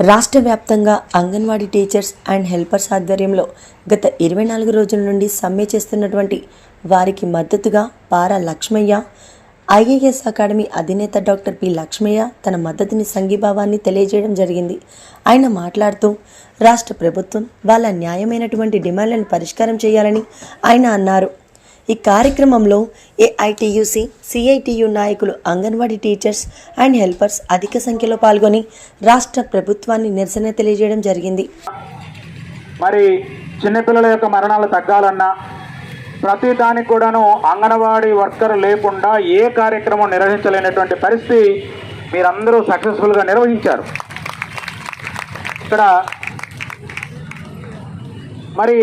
రాష్ట్ర వ్యాప్తంగా anganwadi teachers and helpers ఆధ్వర్యంలో గత 24 రోజుల నుండి సమ్మె చేస్తున్నటువంటి వారికి మద్దతుగా పారా లక్ష్మయ్య, ఐఏఎస్ అకాడమీ అధినేత డాక్టర్ పి లక్ష్మయ్య తన మద్దతుని సంఘీభావాన్ని తెలియజేయడం జరిగింది. ఆయన మాట్లాడుతూ రాష్ట్ర ప్రభుత్వం వాళ్ళ న్యాయమైనటువంటి డిమాండ్లను పరిష్కారం చేయాలని ఆయన అన్నారు. ఈ కార్యక్రమంలో ఏఐటియుసి, సిఐటియు నాయకులు, అంగన్వాడీ టీచర్స్ అండ్ హెల్పర్స్ అధిక సంఖ్యలో పాల్గొని రాష్ట్ర ప్రభుత్వాన్ని నిరసన తెలియజేయడం జరిగింది. మరి చిన్నపిల్లల యొక్క మరణాలు తగ్గాలన్నా ప్రతి దానికి కూడాను అంగన్వాడీ వర్కర్ లేకుండా ఏ కార్యక్రమం నిర్వహించలేనటువంటి పరిస్థితి మీరందరూ సక్సెస్ఫుల్గా నిర్వహించారు. ఇక్కడ మరి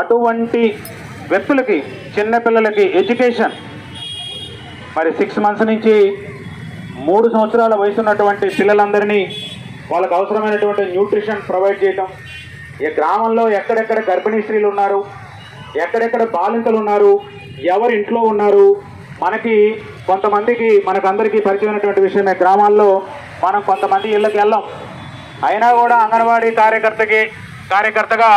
అటువంటి వ్యక్తులకి, చిన్నపిల్లలకి ఎడ్యుకేషన్ మరి 6 months నుంచి 3 సంవత్సరాల వయసు ఉన్నటువంటి పిల్లలందరినీ వాళ్ళకు అవసరమైనటువంటి న్యూట్రిషన్ ప్రొవైడ్ చేయటం, ఈ గ్రామంలో ఎక్కడెక్కడ గర్భిణీ స్త్రీలు ఉన్నారు, ఎక్కడెక్కడ బాలింతలు ఉన్నారు, ఎవరి ఇంట్లో ఉన్నారు, మనకందరికీ పరిచయమైనటువంటి విషయమే. గ్రామాల్లో మనం కొంతమంది ఇళ్ళకి వెళ్ళాం, అయినా కూడా అంగన్వాడీ కార్యకర్తగా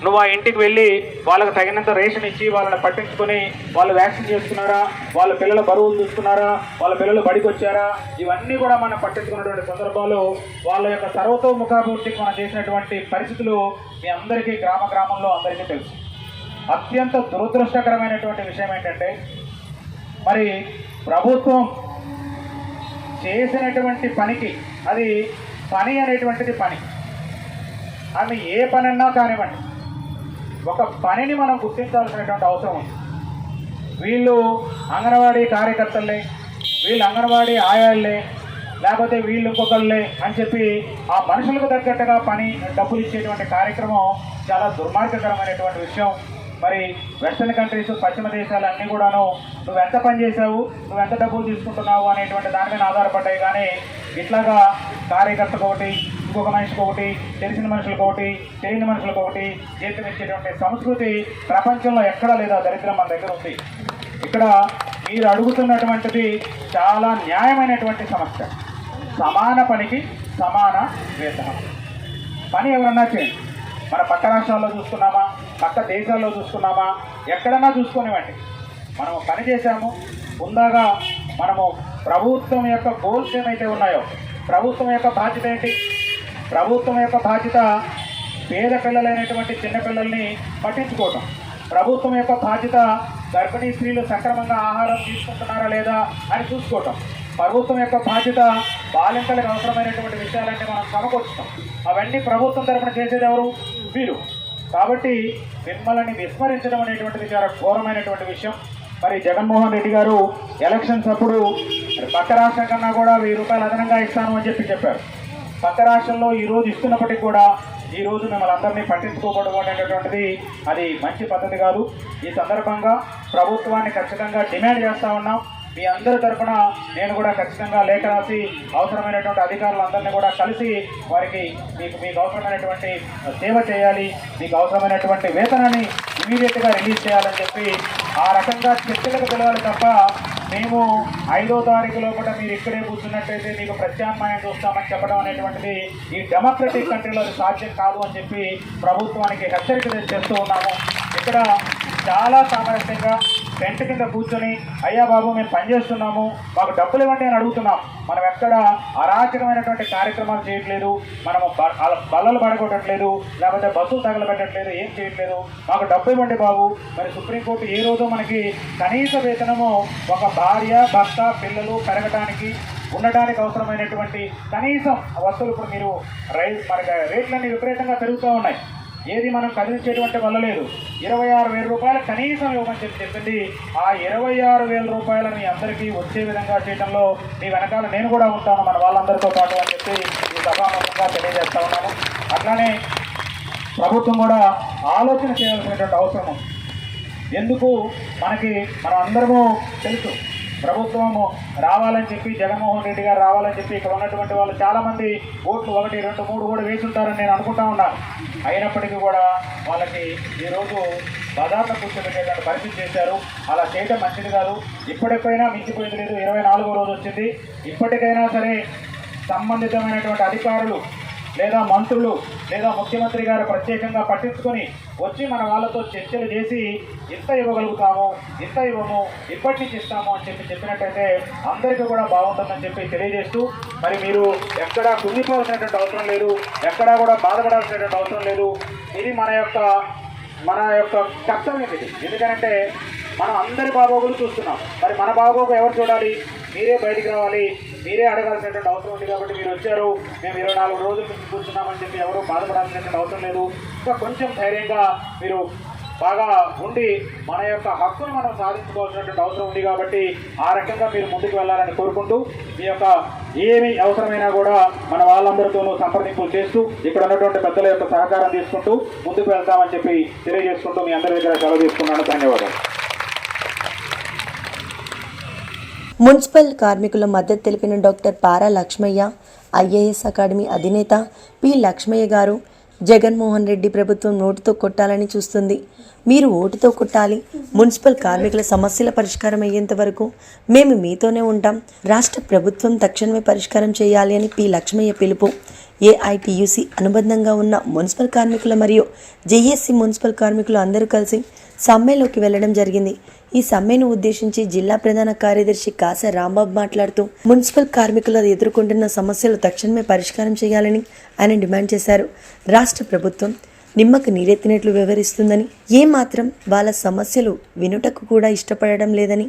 నువ్వు ఆ ఇంటికి వెళ్ళి వాళ్ళకి తగినంత రేషన్ ఇచ్చి వాళ్ళని పట్టించుకొని వాళ్ళు వ్యాక్సిన్ చేసుకున్నారా, వాళ్ళ పిల్లల బరువులు చూసుకున్నారా, వాళ్ళ పిల్లలు బడికి వచ్చారా, ఇవన్నీ కూడా మనం పట్టించుకున్నటువంటి సందర్భాలు, వాళ్ళ యొక్క సర్వతోముఖాభివృద్ధికి మనం చేసినటువంటి పరిస్థితులు మీ అందరికీ గ్రామంలో అందరికీ తెలుసు. అత్యంత దురదృష్టకరమైనటువంటి విషయం ఏంటంటే మరి ప్రభుత్వం చేసినటువంటి పనికి, అది పని అనేటువంటిది పని, అది ఏ పనన్నా కానివ్వండి, ఒక పనిని మనం గుర్తించాల్సినటువంటి అవసరం ఉంది. వీళ్ళు అంగన్వాడీ కార్యకర్తలే, వీళ్ళు అంగన్వాడీ ఆయాళ్ళే, లేకపోతే వీళ్ళు ఇంకొకళ్ళే అని చెప్పి ఆ మనుషులకు తగ్గట్టుగా డబ్బులు ఇచ్చేటువంటి కార్యక్రమం చాలా దుర్మార్గకరమైనటువంటి విషయం. మరి వెస్టర్న్ కంట్రీస్, పశ్చిమ దేశాలన్నీ కూడాను నువ్వెంత పని చేసావు, నువ్వెంత డబ్బులు తీసుకుంటున్నావు అనేటువంటి దాని మీద ఆధారపడ్డాయి. కానీ ఇట్లాగా కార్యకర్తకు ఒకటి, ఇంకొక మనిషికి ఒకటి, తెలిసిన మనుషులకు ఒకటి, తెలియని మనుషులకు ఒకటి జీతం ఇచ్చేటువంటి సంస్కృతి ప్రపంచంలో ఎక్కడా లేదా, దరిద్రం మన దగ్గర ఉంది. ఇక్కడ మీరు అడుగుతున్నటువంటిది చాలా న్యాయమైనటువంటి సమస్య. సమాన పనికి సమాన వేతనం. పని ఎవరన్నా చేయండి, మన పక్క రాష్ట్రాల్లో చూసుకున్నామా, పక్క దేశాల్లో చూసుకున్నామా, ఎక్కడన్నా చూసుకునేవండి. మనము పని చేశాము, ఉందాగా మనము ప్రభుత్వం యొక్క గోల్స్ ఏమైతే ఉన్నాయో, ప్రభుత్వం యొక్క బాధ్యత ఏంటి? ప్రభుత్వం యొక్క బాధ్యత పేద పిల్లలైనటువంటి చిన్నపిల్లల్ని పట్టించుకోవటం. ప్రభుత్వం యొక్క బాధ్యత గర్భిణీ స్త్రీలు సక్రమంగా ఆహారం తీసుకుంటున్నారా లేదా అని చూసుకోవటం. ప్రభుత్వం యొక్క బాధ్యత బాలింతలకు అవసరమైనటువంటి విషయాలన్నీ మనం సమకూర్చడం. అవన్నీ ప్రభుత్వం తరఫున చేసేది ఎవరు? వీరు. కాబట్టి మిమ్మల్ని విస్మరించడం అనేటువంటిది చాలా ఘోరమైనటువంటి విషయం. మరి జగన్మోహన్ రెడ్డి గారు ఎలక్షన్స్ అప్పుడు పక్క రాష్ట్రం కన్నా కూడా 1000 రూపాయలు అదనంగా ఇస్తాను అని చెప్పారు. పక్క రాష్ట్రంలో ఈరోజు ఇస్తున్నప్పటికీ కూడా ఈరోజు మిమ్మల్ని అందరినీ పట్టించుకోకూడదు అనేటటువంటిది అది మంచి పద్ధతి కాదు. ఈ సందర్భంగా ప్రభుత్వాన్ని ఖచ్చితంగా డిమాండ్ చేస్తూ ఉన్నాం. మీ అందరి తరఫున నేను కూడా ఖచ్చితంగా లేఖ రాసి అవసరమైనటువంటి అధికారులందరినీ కూడా కలిసి వారికి మీకు అవసరమైనటువంటి సేవ చేయాలి, మీకు అవసరమైనటువంటి వేతనాన్ని ఇమీడియట్గా రిలీజ్ చేయాలని చెప్పి ఆ రకంగా చర్చలకు పిలవాలి తప్ప మేము 5వ తారీఖు లోపల మీరు ఇక్కడే కూర్చున్నట్టయితే మీకు ప్రత్యామ్నాయం చూస్తామని చెప్పడం అనేటువంటిది ఈ డెమోక్రటిక్ కంట్రీలో అది సాధ్యం కాదు అని చెప్పి ప్రభుత్వానికి హెచ్చరిక చేస్తూ ఉన్నాము. ఇక్కడ చాలా సామరస్యంగా టెంట్ కింద కూర్చొని అయ్యా బాబు మేము పనిచేస్తున్నాము, మాకు డబ్బులు ఇవ్వండి అని అడుగుతున్నాం. మనం ఎక్కడ అరాచకమైనటువంటి కార్యక్రమాలు చేయట్లేదు, మనము బల్లలు పడగొట్టట్లేదు, లేకపోతే బస్సులు తగలబెట్టట్లేదు, ఏం చేయట్లేదు. మాకు డబ్బు ఇవ్వండి బాబు. మరి సుప్రీంకోర్టు ఏ రోజు మనకి కనీస వేతనము ఒక భార్య, భర్త, పిల్లలు పెరగడానికి, ఉండడానికి అవసరమైనటువంటి కనీసం వస్తువులు, ఇప్పుడు మీరు మనకి రేట్లన్నీ విపరీతంగా పెరుగుతూ ఉన్నాయి, ఏది మనం కదిలించేటువంటి వల్ల లేదు. 26,000 రూపాయలు కనీసం ఇవ్వమని చెప్పింది. ఆ 26,000 రూపాయలు మీ అందరికీ వచ్చే విధంగా చేయడంలో మీ వెనకాల నేను కూడా ఉంటాను, మన వాళ్ళందరితో పాటు అని చెప్పి ఈ సభాముఖంగా తెలియజేస్తా ఉన్నాను. అట్లానే ప్రభుత్వం కూడా ఆలోచన చేయాల్సినటువంటి అవసరం. ఎందుకు మనం అందరము తెలుసు, ప్రభుత్వము రావాలని చెప్పి, జగన్మోహన్ రెడ్డి గారు రావాలని చెప్పి ఇక్కడ ఉన్నటువంటి వాళ్ళు చాలామంది ఓట్లు 1, 2, 3 కూడా వేసి ఉంటారని నేను అనుకుంటా ఉన్నాను. అయినప్పటికీ కూడా వాళ్ళకి ఈరోజు బజార్లో కూర్చోబెట్టేటువంటి పరిస్థితి చేశారు. అలా చేయడం మంచిది కాదు. ఇప్పటికైనా మించిపోయింది లేదు, 24వ రోజు వచ్చింది. ఇప్పటికైనా సరే సంబంధితమైనటువంటి అధికారులు లేదా మంత్రులు లేదా ముఖ్యమంత్రి గారు ప్రత్యేకంగా పట్టించుకొని వచ్చి మన వాళ్ళతో చర్చలు చేసి ఇంత ఇవ్వగలుగుతాము, ఇంత ఇవ్వము, ఇప్పటి నుంచి ఇస్తాము అని చెప్పినట్టయితే అందరికీ కూడా బాగుంటుందని చెప్పి తెలియజేస్తూ, మరి మీరు ఎక్కడా కుంగిపోవాల్సినటువంటి అవసరం లేదు, ఎక్కడా కూడా బాధపడాల్సినటువంటి అవసరం లేదు. ఇది మన యొక్క కర్తవ్యం ఇది. ఎందుకంటే మనం అందరి బాగోగులు చూస్తున్నాం. మరి మన బాగోగు ఎవరు చూడాలి? మీరే బయటికి రావాలి, మీరే అడగాల్సినటువంటి అవసరం ఉంది. కాబట్టి మీరు వచ్చారు, మేము 24 రోజుల నుంచి కూర్చున్నామని చెప్పి ఎవరు బాధపడాల్సినటువంటి అవసరం లేదు. ఇంకా కొంచెం ధైర్యంగా మీరు బాగా ఉండి మన యొక్క హక్కును మనం సాధించుకోవాల్సినటువంటి అవసరం ఉంది. కాబట్టి ఆ రకంగా మీరు ముందుకు వెళ్ళాలని కోరుకుంటూ, మీ యొక్క ఏమి అవసరమైనా కూడా మన వాళ్ళందరితోనూ సంప్రదింపులు చేస్తూ ఇక్కడ ఉన్నటువంటి పెద్దల యొక్క సహకారం తీసుకుంటూ ముందుకు వెళ్తామని చెప్పి తెలియజేసుకుంటూ మీ అందరి దగ్గర సెలవు తీసుకున్నాను. ధన్యవాదాలు. మున్సిపల్ కార్మికుల మద్దతు తెలిపిన డాక్టర్ పారా లక్ష్మయ్య, ఐఏఎస్ అకాడమీ అధినేత పి లక్ష్మయ్య గారు, జగన్మోహన్ రెడ్డి ప్రభుత్వం నోటుతో కొట్టాలని చూస్తుంది. మీరు ఓటుతో కొట్టాలి. మున్సిపల్ కార్మికుల సమస్యల పరిష్కారం అయ్యేంత వరకు మేము మీతోనే ఉంటాం. రాష్ట్ర ప్రభుత్వం తక్షణమే పరిష్కారం చేయాలి అని పి లక్ష్మయ్య పిలుపు. ఏఐటియుసి అనుబంధంగా ఉన్న మున్సిపల్ కార్మికుల మరియు జేఏసీ మున్సిపల్ కార్మికులు అందరూ కలిసి సమ్మెలోకి వెళ్లడం జరిగింది. ఈ సమ్మెను ఉద్దేశించి జిల్లా ప్రధాన కార్యదర్శి కాస రాంబాబు మాట్లాడుతూ మున్సిపల్ కార్మికులు ఎదుర్కొంటున్న సమస్యలు తక్షణమే పరిష్కారం చేయాలని ఆయన డిమాండ్ చేశారు. రాష్ట్ర ప్రభుత్వం నిమ్మకు నీరెత్తినట్లు వ్యవహరిస్తుందని, ఏమాత్రం వాళ్ళ సమస్యలు వినుటకు కూడా ఇష్టపడడం లేదని,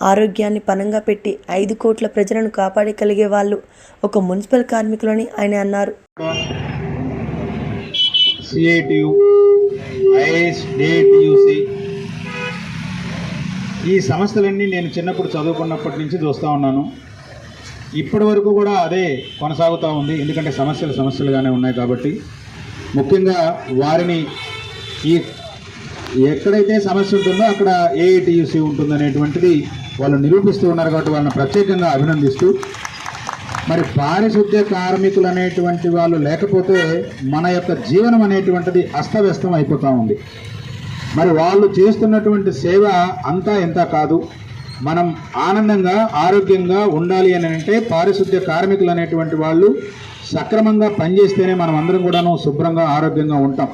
ఆరోగ్యాన్ని పణంగా పెట్టి 5 కోట్ల ప్రజలను కాపాడగలిగే వాళ్ళు ఒక మున్సిపల్ కార్మికులని ఆయన అన్నారు. ఈ సమస్యలన్నీ నేను చిన్నప్పుడు చదువుకున్నప్పటి నుంచి చూస్తూ ఉన్నాను. ఇప్పటి వరకు కూడా అదే కొనసాగుతూ ఉంది. ఎందుకంటే సమస్యలుగానే ఉన్నాయి. కాబట్టి ముఖ్యంగా వారిని ఎక్కడైతే సమస్య ఉంటుందో అక్కడ ఏఐటియుసి ఉంటుందనేటువంటిది వాళ్ళు నిరూపిస్తూ ఉన్నారు. కాబట్టి వాళ్ళని ప్రత్యేకంగా అభినందిస్తూ, మరి పారిశుద్ధ్య కార్మికులు అనేటువంటి వాళ్ళు లేకపోతే మన యొక్క జీవనం అనేటువంటిది అస్తవ్యస్తం అయిపోతూ ఉంది. మరి వాళ్ళు చేస్తున్నటువంటి సేవ అంతా ఎంత కాదు. మనం ఆనందంగా ఆరోగ్యంగా ఉండాలి అని అంటే పారిశుద్ధ్య కార్మికులు అనేటువంటి వాళ్ళు సక్రమంగా పనిచేస్తేనే మనం అందరం కూడాను శుభ్రంగా ఆరోగ్యంగా ఉంటాం.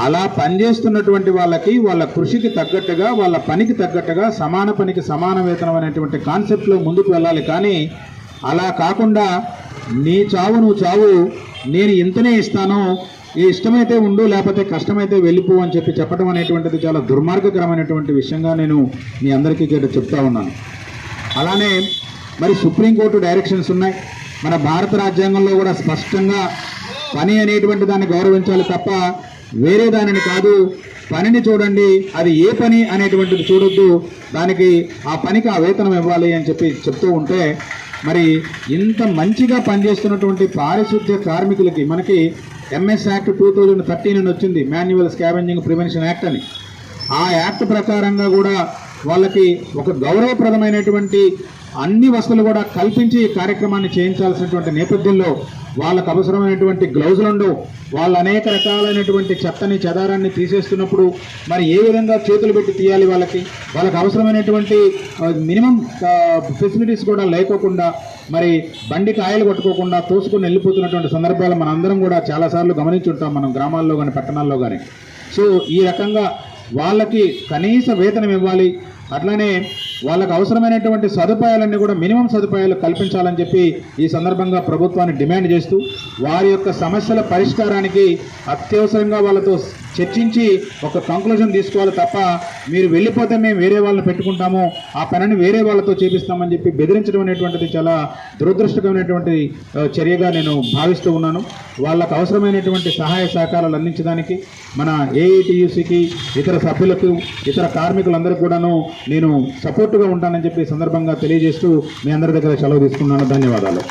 అలా పనిచేస్తున్నటువంటి వాళ్ళకి వాళ్ళ కృషికి తగ్గట్టుగా, వాళ్ళ పనికి తగ్గట్టుగా సమాన పనికి సమాన వేతనం అనేటువంటి కాన్సెప్ట్లో ముందుకు వెళ్ళాలి. కానీ అలా కాకుండా నీ చావు నువ్వు చావు, నేను ఇంతనే ఇస్తాను, ఇష్టమైతే ఉండు లేకపోతే కష్టమైతే వెళ్ళిపో అని చెప్పడం అనేటువంటిది చాలా దుర్మార్గకరమైనటువంటి విషయంగా నేను మీ అందరికీ చెప్తా ఉన్నాను. అలానే మరి సుప్రీంకోర్టు డైరెక్షన్స్ ఉన్నాయి. మన భారత రాజ్యాంగంలో కూడా స్పష్టంగా పని అనేటువంటి దాన్ని గౌరవించాలి తప్ప వేరే దానిని కాదు. పనిని చూడండి, అది ఏ పని అనేటువంటిది చూడొద్దు, దానికి ఆ పనికి ఆ వేతనం ఇవ్వాలి అని చెప్తూ ఉంటే, మరి ఇంత మంచిగా పనిచేస్తున్నటువంటి పారిశుద్ధ్య కార్మికులకి మనకి ఎంఎస్ యాక్ట్ 2013 అని వచ్చింది, మాన్యువల్ స్కావెంజింగ్ ప్రివెన్షన్ యాక్ట్ అని. ఆ యాక్ట్ ప్రకారంగా కూడా వాళ్ళకి ఒక గౌరవప్రదమైనటువంటి అన్ని వసతులు కూడా కల్పించి ఈ కార్యక్రమాన్ని చేయించాల్సినటువంటి నేపథ్యంలో వాళ్ళకు అవసరమైనటువంటి గ్లౌజులు ఉండవు. వాళ్ళు అనేక రకాలైనటువంటి చెత్తని చెదారాన్ని తీసేస్తున్నప్పుడు మరి ఏ విధంగా చేతులు పెట్టి తీయాలి, వాళ్ళకి అవసరమైనటువంటి మినిమం ఫెసిలిటీస్ కూడా లేకోకుండా, మరి బండికి ఆయిల్ కొట్టుకోకుండా తోసుకొని వెళ్ళిపోతున్నటువంటి సందర్భాలు మనందరం కూడా చాలాసార్లు గమనించుంటాం, మనం గ్రామాల్లో కానీ పట్టణాల్లో కానీ. సో ఈ రకంగా వాళ్ళకి కనీస వేతనం ఇవ్వాలి. అట్లానే వాళ్ళకు అవసరమైనటువంటి సదుపాయాలన్నీ కూడా మినిమం సదుపాయాలు కల్పించాలని చెప్పి ఈ సందర్భంగా ప్రభుత్వాన్ని డిమాండ్ చేస్తూ, వారి యొక్క సమస్యల పరిష్కారానికి అత్యవసరంగా వాళ్ళతో చర్చించి ఒక కంక్లూజన్ తీసుకోవాలి తప్ప మీరు వెళ్ళిపోతే మేము వేరే వాళ్ళని పెట్టుకుంటాము, ఆ పనిని వేరే వాళ్ళతో చేపిస్తామని చెప్పి బెదిరించడం అనేటువంటిది చాలా దురదృష్టకరమైనటువంటి చర్యగా నేను భావిస్తూ ఉన్నాను. వాళ్ళకు అవసరమైనటువంటి సహాయ సహకారాలు అందించడానికి మన ఏఐటియుసికి, ఇతర సభ్యులకు, ఇతర కార్మికులందరికీ కూడాను నేను సపోర్టుగా ఉంటానని చెప్పి సందర్భంగా తెలియజేస్తూ మీ అందరి దగ్గర సెలవు తీసుకున్నాను. ధన్యవాదాలు.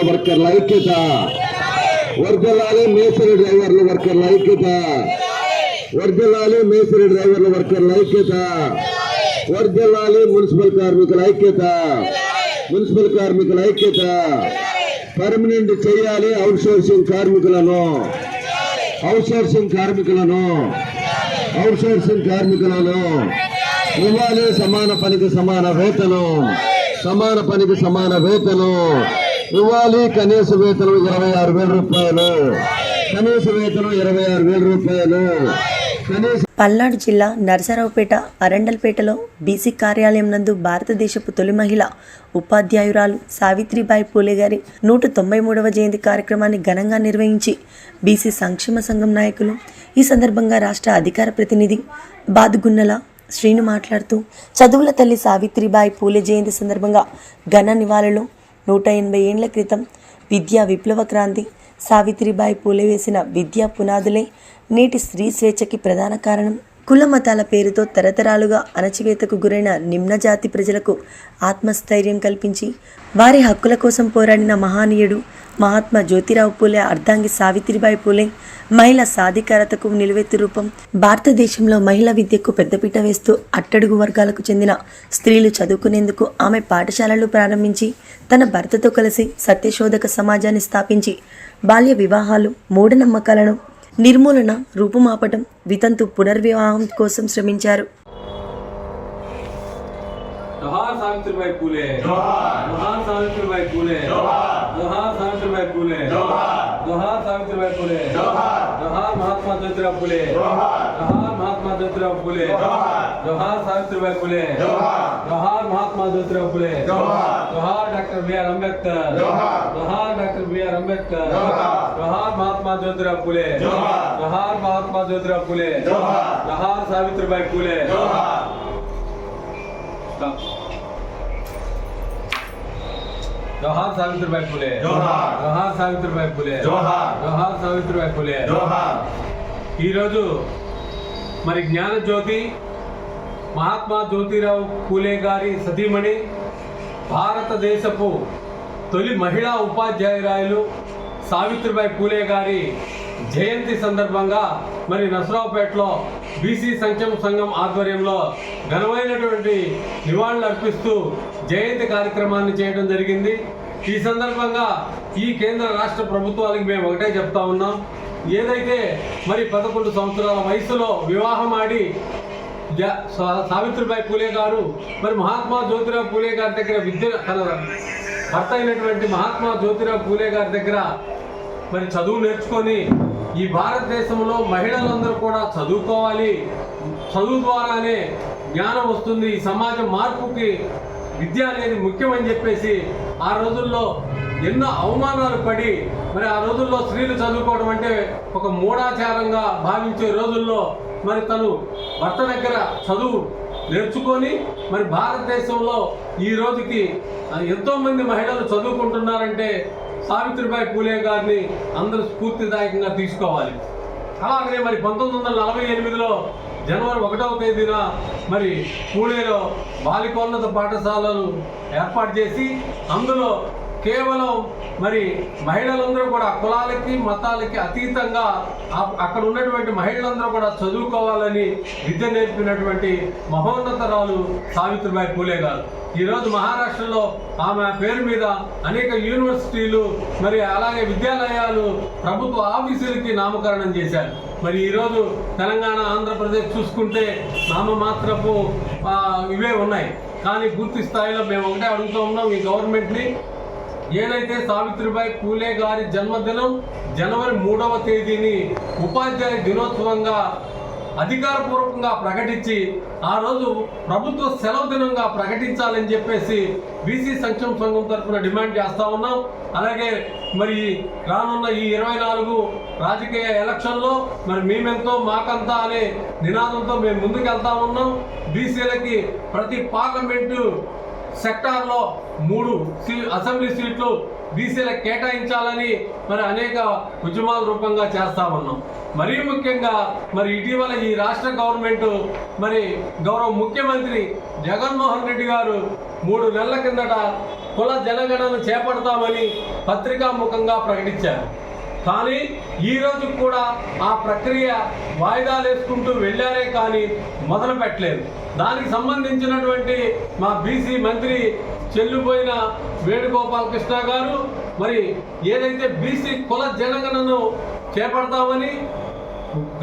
వర్కర్ల ఐక్యత, వర్గలాలి మేస్త్రి డ్రైవర్ల వర్కర్ల ఐక్యత, వర్గలాలి మేస్త్రి డ్రైవర్ల వర్కర్ల ఐక్యత, వర్గలాలి మున్సిపల్ కార్మికుల ఐక్యత, మున్సిపల్ కార్మికుల ఐక్యత. పర్మనెంట్ చేయాలి అవుట్సోర్సింగ్ కార్మికులను, అవుట్సోర్సింగ్ కార్మికులను, అవుట్సోర్సింగ్ కార్మికులను ఇవ్వాలి సమాన పనికి సమాన వేతనం, సమాన పనికి సమాన వేతనం ఇవ్వాలి. కనీస వేతనం 26,000 రూపాయలు, కనీస వేతనం 26,000 రూపాయలు. పల్నాడు జిల్లా నరసరావుపేట అరండల్పేటలో బీసీ కార్యాలయం నందు భారతదేశపు తొలి మహిళ ఉపాధ్యాయురాలు సావిత్రిబాయి పూలే గారి 193వ జయంతి కార్యక్రమాన్ని ఘనంగా నిర్వహించి బీసీ సంక్షేమ సంఘం నాయకులు, ఈ సందర్భంగా రాష్ట్ర అధికార ప్రతినిధి బాదుగున్నల శ్రీను మాట్లాడుతూ చదువుల తల్లి సావిత్రిబాయి పూలే జయంతి సందర్భంగా ఘన నివాళులు. 180 ఏండ్ల క్రితం విద్యా విప్లవ క్రాంతి సావిత్రిబాయి పూలే వేసిన విద్యా పునాదులే నేటి స్త్రీ స్వేచ్ఛకి ప్రధాన కారణం. కుల మతాల పేరుతో తరతరాలుగా అణచివేతకు గురైన నిమ్న జాతి ప్రజలకు ఆత్మస్థైర్యం కల్పించి వారి హక్కుల కోసం పోరాడిన మహానీయుడు మహాత్మా జ్యోతిరావు పూలే అర్ధాంగి సావిత్రిబాయి పూలే మహిళా సాధికారతకు నిలువెత్తు రూపం. భారతదేశంలో మహిళా విద్యకు పెద్దపీట వేస్తూ అట్టడుగు వర్గాలకు చెందిన స్త్రీలు చదువుకునేందుకు ఆమె పాఠశాలలు ప్రారంభించి తన భర్తతో కలిసి సత్యశోధక సమాజాన్ని స్థాపించి బాల్య వివాహాలు, మూఢనమ్మకాలను నిర్మూలన, రూపుమాపటం, వితంతు పునర్వివాహం కోసం శ్రమించారు. जोहार सावित्रीबाई फुले, जोहार सावित्रीबाई फुले, जोहार सावित्रीबाई फुले, जोहार सावित्रीबाई फुले, जोहार महात्मा ज्योतिराव फुले, जोहार महात्मा ज्योतिराव फुले, जोहार सावित्रीबाई फुले, जोहार महात्मा ज्योतिराव फुले, जोहार डॉक्टर बी.आर. अंबेडकर, जोहार डॉक्टर बी.आर. अंबेडकर, जोहार महात्मा ज्योतिराव फुले, जोहार महात्मा ज्योतिराव फुले, जोहार सावित्रीबाई फुले. जोहार सावित्रीबाई फुले, जोहार सावित्रीबाई फुले, जोहार सावित्रीबाई फुले. ఈరోజు మరి జ్ఞానజ్యోతి మహాత్మా జ్యోతిరావు పూలే గారి సతీమణి, భారతదేశపు తొలి మహిళా ఉపాధ్యాయురాలు సావిత్రిబాయి పూలే గారి జయంతి సందర్భంగా మరి నరసరావుపేటలో బీసీ సంక్షేమ సంఘం ఆధ్వర్యంలో ఘనమైనటువంటి నివాళులు అర్పిస్తూ జయంతి కార్యక్రమాన్ని చేయడం జరిగింది. ఈ సందర్భంగా ఈ కేంద్ర రాష్ట్ర ప్రభుత్వాలకు మేము ఒకటే చెప్తా ఉన్నాం, ఏదైతే మరి 11 సంవత్సరాల వయసులో వివాహం ఆడి సావిత్రిబాయి పూలే గారు మరి మహాత్మా జ్యోతిరావు పూలే గారి దగ్గర తన భర్త అయినటువంటి మహాత్మా జ్యోతిరావు పూలే గారి దగ్గర మరి చదువు నేర్చుకొని ఈ భారతదేశంలో మహిళలందరూ కూడా చదువుకోవాలి, చదువు ద్వారానే జ్ఞానం వస్తుంది, ఈ సమాజం మార్పుకి విద్య అనేది ముఖ్యమని చెప్పేసి ఆ రోజుల్లో ఎన్నో అవమానాలు పడి మరి ఆ రోజుల్లో స్త్రీలు చదువుకోవడం అంటే ఒక మూఢాచారంగా భావించే రోజుల్లో మరి తను భర్త దగ్గర చదువు నేర్చుకొని మరి భారతదేశంలో ఈ రోజుకి ఎంతోమంది మహిళలు చదువుకుంటున్నారంటే సావిత్రిబాయి పూలే గారిని అందరూ స్ఫూర్తిదాయకంగా తీసుకోవాలి. అలాగనే మరి 1948లో జనవరి 1వ తేదీన మరి పూణేలో బాలికోన్నత పాఠశాలలు ఏర్పాటు చేసి అందులో కేవలం మరి మహిళలందరూ కూడా కులాలకి మతాలకి అతీతంగా అక్కడ ఉన్నటువంటి మహిళలందరూ కూడా చదువుకోవాలని విద్య నేర్పినటువంటి మహోన్నతరాలు సావిత్రిబాయి పూలే గారు. ఈరోజు మహారాష్ట్రలో ఆమె పేరు మీద అనేక యూనివర్సిటీలు మరి అలాగే విద్యాలయాలు, ప్రభుత్వ ఆఫీసులకి నామకరణం చేశారు. మరి ఈరోజు తెలంగాణ, ఆంధ్రప్రదేశ్ చూసుకుంటే నామమాత్రపు ఇవే ఉన్నాయి. కానీ పూర్తి స్థాయిలో మేము ఒకటే అడుగుతూ ఉన్నాం ఈ గవర్నమెంట్ని, ఏదైతే సావిత్రిబాయి పూలే గారి జన్మదినం జనవరి 3వ తేదీని ఉపాధ్యాయ దినోత్సవంగా అధికారపూర్వకంగా ప్రకటించి ఆ రోజు ప్రభుత్వ సెలవు దినంగా ప్రకటించాలని చెప్పేసి బీసీ సంక్షేమ సంఘం తరఫున డిమాండ్ చేస్తూ ఉన్నాం. అలాగే మరి రానున్న ఈ 24 రాజకీయ ఎలక్షన్లో మరి మేమెంతో మాకంతా అనే నినాదంతో మేము ముందుకు వెళ్తా ఉన్నాం. బీసీలకి ప్రతి పార్లమెంటు సెక్టార్లో 3 అసెంబ్లీ సీట్లు బీసీలకు కేటాయించాలని మరి అనేక ఉద్యమాల రూపంగా చేస్తా ఉన్నాం. మరీ ముఖ్యంగా మరి ఇటీవల ఈ రాష్ట్ర గవర్నమెంట్ మరి గౌరవ ముఖ్యమంత్రి జగన్మోహన్ రెడ్డి గారు 3 నెలల కిందట కుల జనగణన చేపడతామని పత్రికాముఖంగా ప్రకటించారు. కానీ ఈ రోజు కూడా ఆ ప్రక్రియ వాయిదాలు వేసుకుంటూ వెళ్ళారే కానీ మొదలు పెట్టలేదు. దానికి సంబంధించినటువంటి మా బీసీ మంత్రి చెల్లిపోయిన వేణుగోపాలకృష్ణ గారు మరి ఏదైతే బీసీ కుల జనగణను చేపడతామని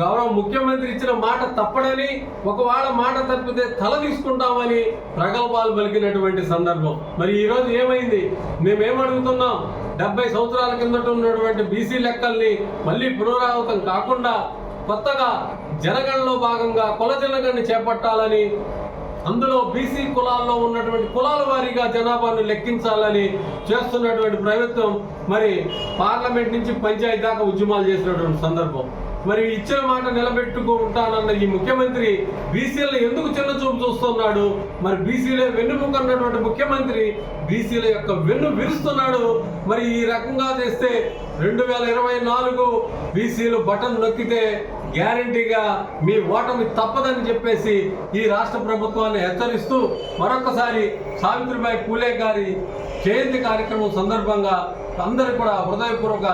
గౌరవ ముఖ్యమంత్రి ఇచ్చిన మాట తప్పడని, ఒకవేళ మాట తప్పితే తల తీసుకుంటామని ప్రగల్భాలు పలికినటువంటి సందర్భం. మరి ఈరోజు ఏమైంది? మేమేమడుగుతున్నాం? 70 సంవత్సరాల కిందట ఉన్నటువంటి బీసీ లెక్కల్ని మళ్ళీ పునరావృతం కాకుండా కొత్తగా జనగణనలో భాగంగా కుల జనగణన చేపట్టాలని, అందులో బీసీ కులాల్లో ఉన్నటువంటి కులాల వారీగా జనాభాను లెక్కించాలని చేస్తున్నటువంటి ప్రభుత్వం మరి పార్లమెంట్ నుంచి పంచాయతీ దాకా ఉద్యమాలు చేసినటువంటి సందర్భం. మరి ఇచ్చిన మాట నిలబెట్టుకుంటానన్న ఈ ముఖ్యమంత్రి బీసీలను ఎందుకు చిన్న చూపు చూస్తున్నాడు? మరి బీసీలే వెన్నుముక అన్నటువంటి ముఖ్యమంత్రి బీసీల యొక్క వెన్ను విరుస్తున్నాడు. మరి ఈ రకంగా చేస్తే 2024 బీసీలు బటన్ నొక్కితే గ్యారంటీగా మీ ఓటమి తప్పదని చెప్పేసి ఈ రాష్ట్ర ప్రభుత్వాన్ని హెచ్చరిస్తూ మరొకసారి సావిత్రిబాయి పూలే గారి జయంతి కార్యక్రమం సందర్భంగా అందరికీ కూడా హృదయపూర్వక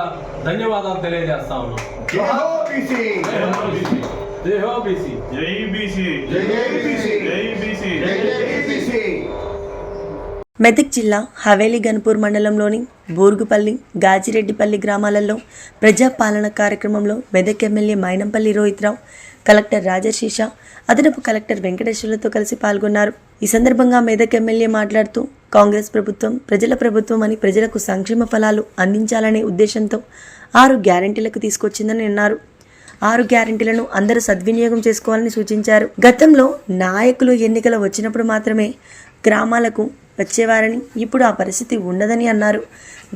ధన్యవాదాలు తెలియజేస్తా ఉన్నాం. మెదక్ జిల్లా హవేలీ గన్పూర్ మండలంలోని బూర్గుపల్లి, గాజిరెడ్డిపల్లి గ్రామాలలో ప్రజాపాలన కార్యక్రమంలో మెదక్ ఎమ్మెల్యే మైనంపల్లి రోహిత్రావు, కలెక్టర్ రాజశేష, అదనపు కలెక్టర్ వెంకటేశ్వర్లతో కలిసి పాల్గొన్నారు. ఈ సందర్భంగా మెదక్ ఎమ్మెల్యే మాట్లాడుతూ కాంగ్రెస్ ప్రభుత్వం ప్రజల ప్రభుత్వం అని ప్రజలకు సంక్షేమ ఫలాలు అందించాలనే ఉద్దేశంతో 6 గ్యారెంటీలకు తీసుకొచ్చిందని అన్నారు. 6 గ్యారెంటీలను అందరూ సద్వినియోగం చేసుకోవాలని సూచించారు. గతంలో నాయకులు ఎన్నికలు వచ్చినప్పుడు మాత్రమే గ్రామాలకు వచ్చేవారని, ఇప్పుడు ఆ పరిస్థితి ఉండదని అన్నారు.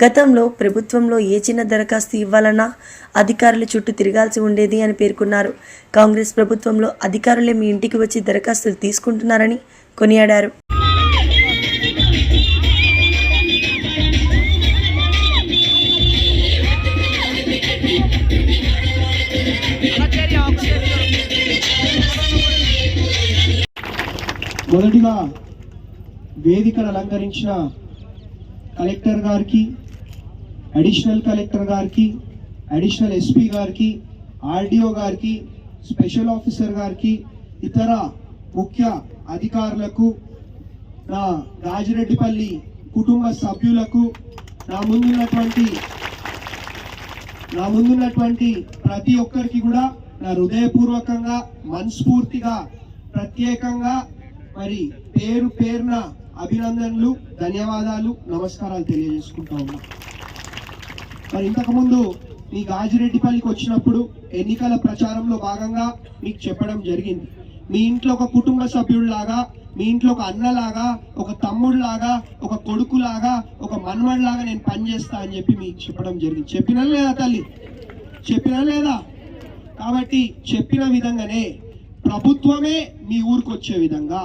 గతంలో ప్రభుత్వంలో ఏ చిన్న దరఖాస్తు ఇవ్వాలన్నా అధికారుల చుట్టూ తిరగాల్సి ఉండేది అని పేర్కొన్నారు. కాంగ్రెస్ ప్రభుత్వంలో అధికారులే మీ ఇంటికి వచ్చి దరఖాస్తులు తీసుకుంటున్నారని కొనియాడారు. మొదటిగా వేదికను అలంకరించిన కలెక్టర్ గారికి, అడిషనల్ కలెక్టర్ గారికి, అడిషనల్ ఎస్పీ గారికి, ఆర్డీఓ గారికి, స్పెషల్ ఆఫీసర్ గారికి, ఇతర ముఖ్య అధికారులకు, నా రాజిరెడ్డిపల్లి కుటుంబ సభ్యులకు, నా ముందున్నటువంటి ప్రతి ఒక్కరికి కూడా నా హృదయపూర్వకంగా, మనస్ఫూర్తిగా, ప్రత్యేకంగా మరి పేరున అభినందనలు, ధన్యవాదాలు, నమస్కారాలు తెలియజేసుకుంటా ఉన్నా. మరి ఇంతకుముందు మీ గాజిరెడ్డిపల్లికి వచ్చినప్పుడు ఎన్నికల ప్రచారంలో భాగంగా మీకు చెప్పడం జరిగింది. మీ ఇంట్లో ఒక కుటుంబ సభ్యుడిలాగా, మీ ఇంట్లో ఒక అన్నలాగా, ఒక తమ్ముడిలాగా, ఒక కొడుకులాగా, ఒక మన్మడిలాగా నేను పనిచేస్తా అని చెప్పి మీకు చెప్పడం జరిగింది. చెప్పినా లేదా తల్లి? చెప్పినా లేదా? కాబట్టి చెప్పిన విధంగానే ప్రభుత్వమే మీ ఊరికి వచ్చే విధంగా,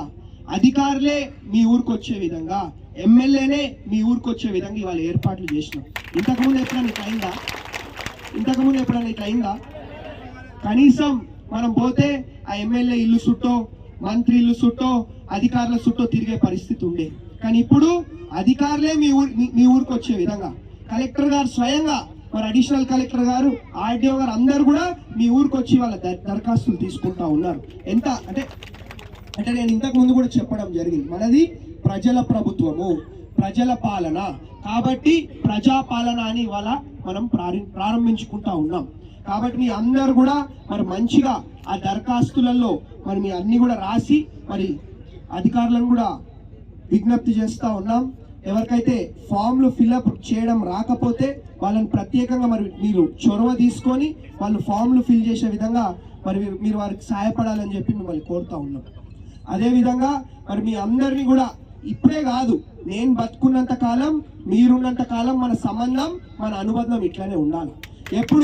అధికారులే మీ ఊరికి వచ్చే విధంగా, ఎమ్మెల్యేనే మీ ఊరికి వచ్చే విధంగా ఇవాళ ఏర్పాట్లు చేసినాం. ఇంతకుముందు ఎప్పుడైనా ఇట్లా అయిందా? కనీసం మనం పోతే ఆ ఎమ్మెల్యే ఇల్లు చుట్టో, మంత్రి ఇల్లు చుట్టో, అధికారుల చుట్టో తిరిగే పరిస్థితి ఉండే. కానీ ఇప్పుడు అధికారులే మీ ఊరికి వచ్చే విధంగా, కలెక్టర్ గారు స్వయంగా, మరి అడిషనల్ కలెక్టర్ గారు, ఆర్డీఓ గారు అందరు కూడా మీ ఊరికి వచ్చి వాళ్ళ దరఖాస్తులు తీసుకుంటా ఉన్నారు. ఎంత అంటే నేను ఇంతకు ముందు కూడా చెప్పడం జరిగింది, మనది ప్రజల ప్రభుత్వము, ప్రజల పాలన. కాబట్టి ప్రజాపాలన అని ఇవాళ మనం ప్రారంభించుకుంటా ఉన్నాం. కాబట్టి మీ అందరు కూడా మరి మంచిగా ఆ దరఖాస్తులలో మరి మీ అన్ని కూడా రాసి మరి అధికారులను కూడా విజ్ఞప్తి చేస్తూ ఉన్నాం. ఎవరికైతే ఫామ్లు ఫిల్అప్ చేయడం రాకపోతే వాళ్ళని ప్రత్యేకంగా మరి మీరు చొరవ తీసుకొని వాళ్ళు ఫామ్లు ఫిల్ చేసే విధంగా మరి మీరు వారికి సహాయపడాలని చెప్పి మిమ్మల్ని కోరుతా ఉన్నాం. అదేవిధంగా మరి మీ అందరినీ కూడా ఇప్పుడే కాదు, నేను బతుకున్నంత కాలం, మీరున్నంత కాలం మన సంబంధం, మన అనుబంధం ఇట్లానే ఉండాలి. ఎప్పుడు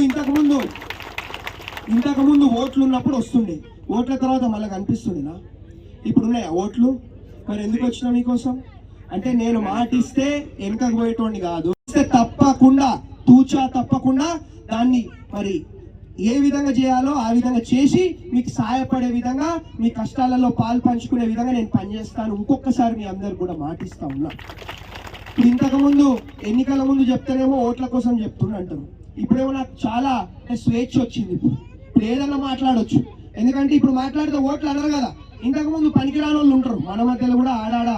ఇంతకుముందు ఓట్లు ఉన్నప్పుడు వస్తుండే, ఓట్ల తర్వాత మళ్ళీ కనిపిస్తుండేనా? ఇప్పుడు ఉన్నాయా ఓట్లు? మరి ఎందుకు వచ్చినా మీకోసం అంటే నేను మాటిస్తే వెనుకకు పోయేటోడిని కాదు, తప్పకుండా తూచా తప్పకుండా దాన్ని మరి ఏ విధంగా చేయాలో ఆ విధంగా చేసి మీకు సహాయపడే విధంగా, మీ కష్టాలలో పాలు పంచుకునే విధంగా నేను పనిచేస్తాను. ఇంకొకసారి మీ అందరు కూడా మాటిస్తా ఉన్నా. ఇంతకుముందు ఎన్నికల ముందు చెప్తేనేమో ఓట్ల కోసం చెప్తుండంటారు, ఇప్పుడేమో నాకు చాలా స్వేచ్ఛ వచ్చింది. ఇప్పుడు ఏదన్నా మాట్లాడొచ్చు, ఎందుకంటే ఇప్పుడు మాట్లాడితే ఓట్లు అనరు కదా. ఇంతకుముందు పనికిరాని వాళ్ళు ఉంటారు మన మధ్యలో కూడా, ఆడాడ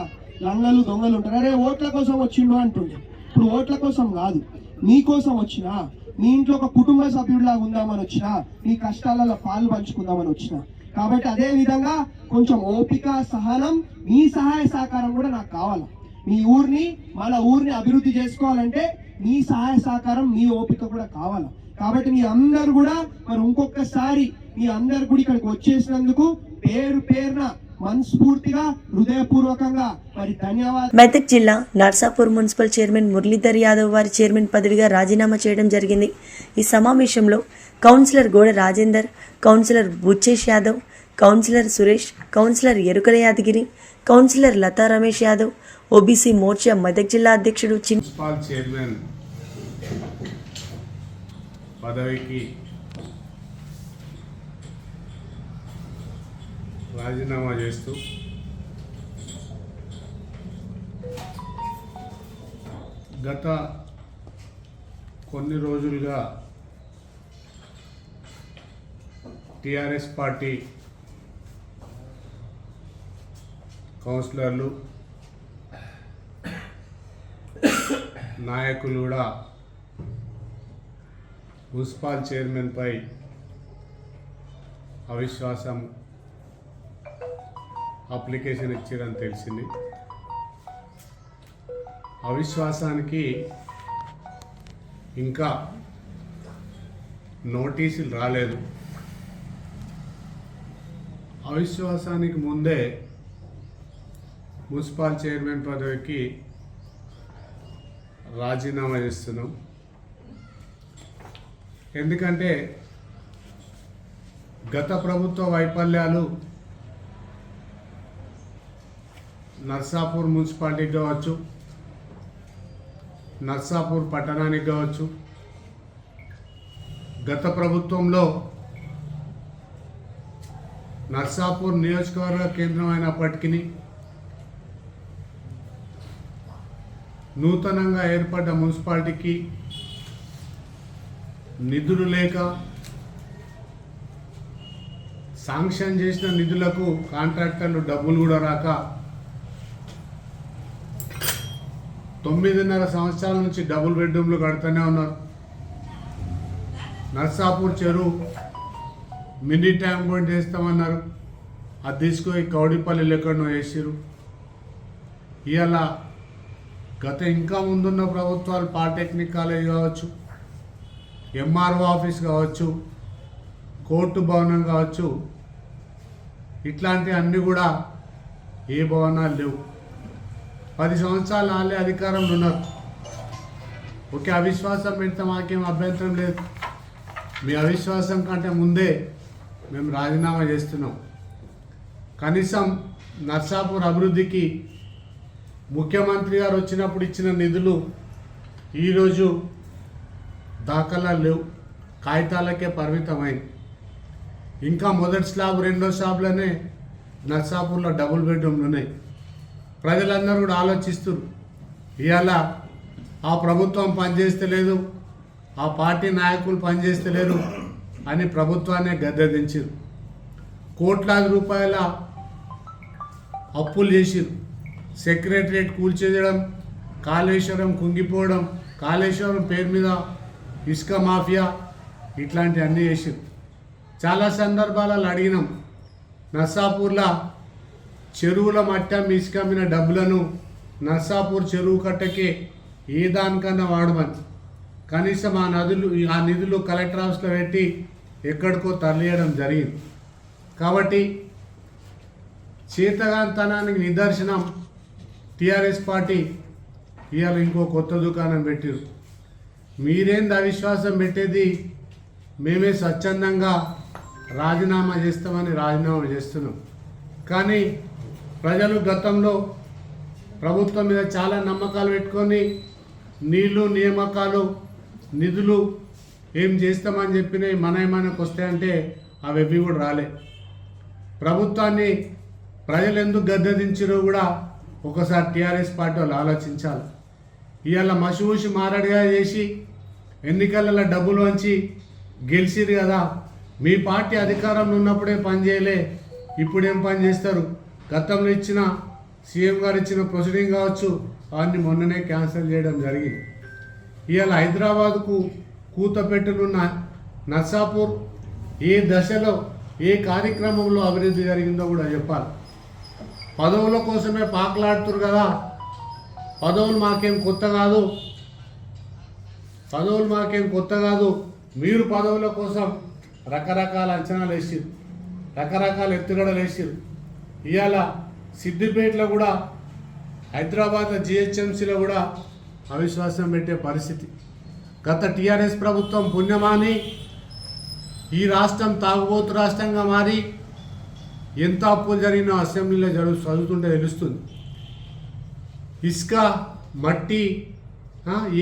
లంగలు దొంగలు ఉంటారు. అరే ఓట్ల కోసం వచ్చిండు అంటుండే. ఇప్పుడు ఓట్ల కోసం కాదు, మీకోసం వచ్చినా, మీ ఇంట్లో ఒక కుటుంబ సభ్యుడిలాగా ఉందామని వచ్చినా, మీ కష్టాలలో పాలు పంచుకుందామని వచ్చినా. కాబట్టి అదే విధంగా కొంచెం ఓపిక, సహనం, మీ సహాయ సహకారం కూడా నాకు కావాలి. మీ ఊరిని, మన ఊరిని అభివృద్ధి చేసుకోవాలంటే మీ సహాయ సహకారం, మీ ఓపిక కూడా కావాలి. కాబట్టి మీ అందరు కూడా మరి ఇంకొకసారి మీ అందరు కూడా ఇక్కడికి వచ్చేసినందుకు పేరు పేరున మనస్ఫూర్తిగా, హృదయపూర్వకంగా మరి ధన్యవాదాలు. మెదక్ జిల్లా నర్సాపూర్ మున్సిపల్ చైర్మన్ మురళీధర్ యాదవ్ వారి చైర్మన్ పదవిగా రాజీనామా చేయడం జరిగింది. ఈ సమావేశంలో councillor Goda Rajender, councillor Buchchesh Yadav, councillor Suresh, councillor Erukala Yadagiri, councillor Latha Ramesh Yadav, OBC Morcha Medak జిల్లా అధ్యక్షుడు మున్సిపల్ చైర్మన్ పదవికి రాజీనామా చేస్తూ గత కొన్ని రోజులుగా టిఆర్ఎస్ పార్టీ కౌన్సిలర్లు, నాయకులు కూడా మున్సిపల్ చైర్మన్పై అవిశ్వాసం అప్లికేషన్ ఇచ్చారని తెలిసింది. అవిశ్వాసానికి ఇంకా నోటీసులు రాలేదు. అవిశ్వాసానికి ముందే మున్సిపల్ చైర్మన్ పదవికి రాజీనామా చేస్తున్నాం. ఎందుకంటే గత ప్రభుత్వ వైఫల్యాలు నర్సాపూర్ మున్సిపాలిటీకి కావచ్చు, నర్సాపూర్ పట్టణానికి కావచ్చు, గత ప్రభుత్వంలో నర్సాపూర్ నియోజకవర్గ కేంద్రం అయినప్పటికీ నూతనంగా ఏర్పడ్డ మున్సిపాలిటీకి నిధులు లేక, శాంక్షన్ చేసిన నిధులకు కాంట్రాక్టర్లు డబ్బులు కూడా రాక 9.5 సంవత్సరాల నుంచి డబుల్ బెడ్రూమ్లు కడుతూనే ఉన్నారు. నర్సాపూర్ చెరువు మినీ ట్యాంక్ బండ్ చేస్తామన్నారు, అది తీసుకొని కౌడిపల్లి ఎక్కడనో వేసారు. ఇవాళ గత ఇంకా ముందున్న ప్రభుత్వాలు పాలిటెక్నిక్ కాలేజ్ కావచ్చు, ఎంఆర్ఓ ఆఫీస్ కావచ్చు, కోర్టు భవనం కావచ్చు, ఇట్లాంటి అన్నీ కూడా ఏ భవనాలు లేవు. 10 సంవత్సరాలు వాళ్ళే అధికారంలో ఉన్నారు. ఓకే, అవిశ్వాసం పెడితే మాకేం అభ్యంతరం లేదు. మీ అవిశ్వాసం కంటే ముందే మేము రాజీనామా చేస్తున్నాం. కనీసం నర్సాపూర్ అభివృద్ధికి ముఖ్యమంత్రి గారు వచ్చినప్పుడు ఇచ్చిన నిధులు ఈరోజు దాఖలా లేవు, కాగితాలకే పరిమితమైంది. ఇంకా మొదటి స్లాబ్, రెండో స్లాబ్లోనే నర్సాపూర్లో డబుల్ బెడ్రూమ్లు ఉన్నాయి. ప్రజలందరూ కూడా ఆలోచిస్తున్నారు. ఇవాళ ఆ ప్రభుత్వం పనిచేస్తలేదు, ఆ పార్టీ నాయకులు పనిచేస్తలేరు అని ప్రభుత్వాన్ని గద్దెదించారు. కోట్లాది రూపాయల అప్పులు చేసిరు. సెక్రటరేట్ కూల్చేయడం, కాళేశ్వరం కుంగిపోవడం, కాళేశ్వరం పేరు మీద ఇసుక మాఫియా, ఇట్లాంటివన్నీ చేసిరు. చాలా సందర్భాలలో అడిగినాం, నర్సాపూర్లో చెరువుల మట్టం ఇసుక మీద డబ్బులను నర్సాపూర్ చెరువు కట్టకే ఏ దానికన్నా వాడమని. కనీసం ఆ నిధులు కలెక్టర్ ఆఫీస్లో పెట్టి ఎక్కడికో తరలియడం జరిగింది. కాబట్టి చేతగాంతనానికి నిదర్శనం టిఆర్ఎస్ పార్టీ ఇవాళ ఇంకో కొత్త దుకాణం పెట్టారు. మీరేంది అవిశ్వాసం పెట్టేది, మేమే స్వచ్ఛందంగా రాజీనామా చేస్తామని రాజీనామా చేస్తున్నాం. కానీ ప్రజలు గతంలో ప్రభుత్వం మీద చాలా నమ్మకాలు పెట్టుకొని నీళ్లు, నియామకాలు, నిధులు ఏం చేస్తామని చెప్పినాయి మనకు వస్తాయంటే అవి కూడా రాలే. ప్రభుత్వాన్ని ప్రజలు ఎందుకు గద్దెదించారో కూడా ఒకసారి టీఆర్ఎస్ పార్టీ వాళ్ళు ఆలోచించాలి. ఇవాళ మసిమూసి మారడిగా చేసి ఎన్నికలలో డబ్బులు వంచి గెలిచిరు కదా, మీ పార్టీ అధికారంలో ఉన్నప్పుడే పని చేయలే, ఇప్పుడేం పని చేస్తారు? గతంలో ఇచ్చిన సీఎం గారు ఇచ్చిన ప్రొసీడింగ్ కావచ్చు, అవన్నీ మొన్ననే క్యాన్సిల్ చేయడం జరిగింది. ఇవాళ హైదరాబాద్కు కూతపెట్టునున్న నర్సాపూర్ ఏ దశలో ఏ కార్యక్రమంలో అభివృద్ధి జరిగిందో కూడా చెప్పాలి. పదవుల కోసమే పాకులాడుతురు కదా, పదవులు మాకేం కొత్త కాదు. మీరు పదవుల కోసం రకరకాల అంచనాలు వేసిరు, రకరకాల ఎత్తుగడలు వేసిరు. ఇవాళ సిద్దిపేటలో కూడా, హైదరాబాద్లో జిహెచ్ఎంసీలో కూడా అవిశ్వాసం పెట్టే పరిస్థితి. గత టీఆర్ఎస్ ప్రభుత్వం పుణ్యమాని ఈ రాష్ట్రం తాగుబోతు రాష్ట్రంగా మారి ఎంత అప్పులు జరిగినా అసెంబ్లీలో చదువుతుంటే తెలుస్తుంది. ఇసుక, మట్టి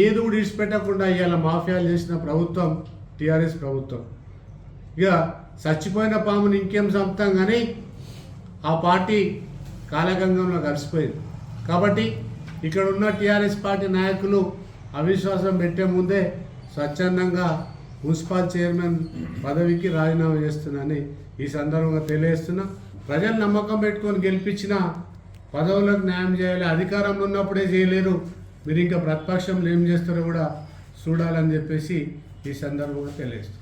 ఏది కూడా విడిచిపెట్టకుండా ఇవాళ మాఫియాలు చేసిన ప్రభుత్వం టీఆర్ఎస్ ప్రభుత్వం. ఇక చచ్చిపోయిన పాముని ఇంకేం చంపుతాం కానీ ఆ పార్టీ కాలగంగంలో కలిసిపోయింది. కాబట్టి ఇక్కడ ఉన్న టీఆర్ఎస్ పార్టీ నాయకులు అవిశ్వాసం పెట్టే ముందే స్వచ్ఛందంగా మున్సిపల్ చైర్మన్ పదవికి రాజీనామా చేస్తున్నానని ఈ సందర్భంగా తెలియజేస్తున్నా. ప్రజలు నమ్మకం పెట్టుకొని గెలిపించిన పదవులకు న్యాయం చేయాలి. అధికారంలో ఉన్నప్పుడే చేయలేరు, మీరు ఇంకా ప్రతిపక్షంలో ఏం చేస్తారో కూడా చూడాలని చెప్పేసి ఈ సందర్భంగా తెలియజేస్తున్నారు.